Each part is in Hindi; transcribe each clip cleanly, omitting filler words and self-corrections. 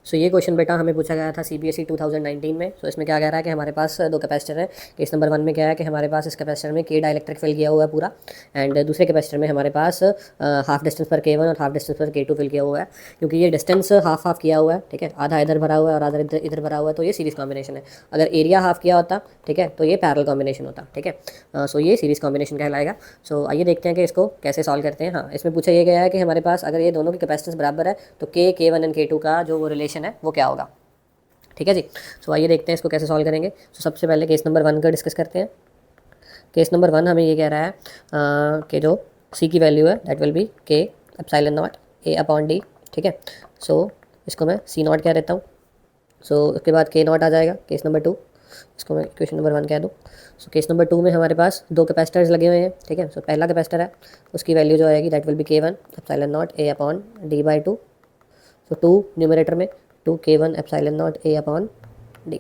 सो ये क्वेश्चन बेटा हमें पूछा गया था CBSE 2019 में। सो इसमें क्या कह रहा है कि हमारे पास दो कैपेसिटर है। केस नंबर 1 में क्या है कि हमारे पास इस कैपेसिटर में K डाइलेक्ट्रिक फिल किया हुआ है पूरा, एंड दूसरे कैपेसिटर में हमारे पास हाफ डिस्टेंस पर K1 और हाफ डिस्टेंस पर K2 फिल किया हुआ है। क्योंकि ये डिस्टेंस हाफ हाफ किया हुआ है, ठीक है, आधा इधर भरा हुआ है और आधा इधर इधर भरा हुआ है, तो ये सीरीज कॉम्बिनेशन है। अगर एरिया हाफ किया होता, ठीक है, तो ये पैरेलल कॉम्बिनेशन होता, ठीक है। सो ये सीरीज कॉम्बिनेशन कहलाएगा। सो आइए देखते हैं कि इसको कैसे सॉल्व करते हैं। हाँ, इसमें पूछा ये गया है कि हमारे पास अगर ये दोनों की कैपेसिटेंस बराबर है तो K1 एंड K2 का जो वो रिलेशन है वो क्या होगा, ठीक है जी। सो आइए देखते हैं इसको कैसे सॉल्व करेंगे। सो सबसे पहले केस नंबर 1 का डिस्कस करते हैं। केस नंबर 1 हमें ये कह रहा है कि जो C की वैल्यू है that will B K epsilon not A upon D, ठीक है। सो इसको मैं C0 कह देता हूँ। सो उसके बाद K0 आ जाएगा केस नंबर 2, इसको मैं इक्वेशन नंबर 1 कह दूँ। सो केस नंबर 2 में हमारे पास दो कैपेसिटर्स लगे हुए हैं, ठीक है। सो पहला कैपेसिटर है, उसकी वैल्यू जो आएगी that will B K1 epsilon not A upon D/2। So 2 numerator में 2K1 epsilon not A upon D।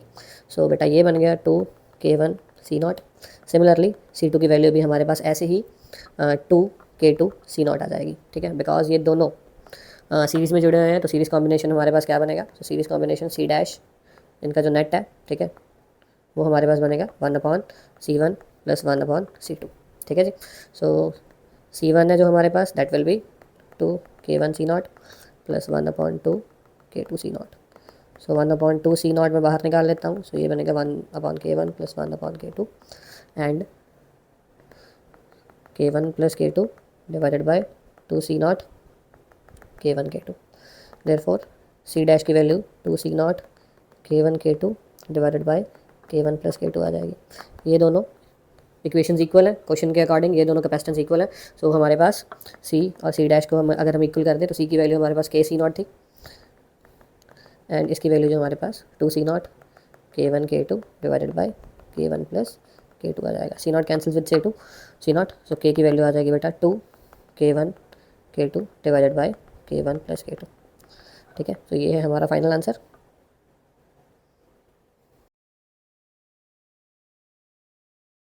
सो बेटा ये बन गया 2K1 C0। सिमिलरली C2 की वैल्यू भी हमारे पास ऐसे ही 2K2 C0 आ जाएगी, ठीक है, बिकॉज ये दोनों सीरीज़ में जुड़े हुए हैं। तो सीरीज़ कॉम्बिनेशन हमारे पास क्या बनेगा, तो सीरीज़ कॉम्बिनेशन C डैश, इनका जो नेट है, ठीक है, वो हमारे पास बनेगा 1/C1 प्लस 1/C2, ठीक है जी। सो C1 है जो हमारे पास that will be 2K1 C0 plus 1/2K2 C0। So 1/2 C0 में बाहर निकाल लेता हूँ। सो ये बनेगा 1/K1 plus 1/K2 and K1 plus K2 divided by 2C0 K1 K2। Therefore C dash की value 2C0 K1 K2 divided by K1 plus K2 आ जाएगी। ये दोनों इक्वेशंस इक्वल है क्वेश्चन के अकॉर्डिंग, ये दोनों कैपेसिटेंस इक्वल है। सो हमारे पास C और C डैश को हम अगर हम इक्वल कर दें तो C की वैल्यू हमारे पास KC0 थी एंड इसकी वैल्यू जो हमारे पास 2C0 K1 K2 divided by K1 plus K2 आ जाएगा। C0 cancels with C0। So K की वैल्यू आ जाएगी बेटा 2K1 K2 divided by K1 plus K2, ठीक है। तो ये है हमारा फाइनल आंसर।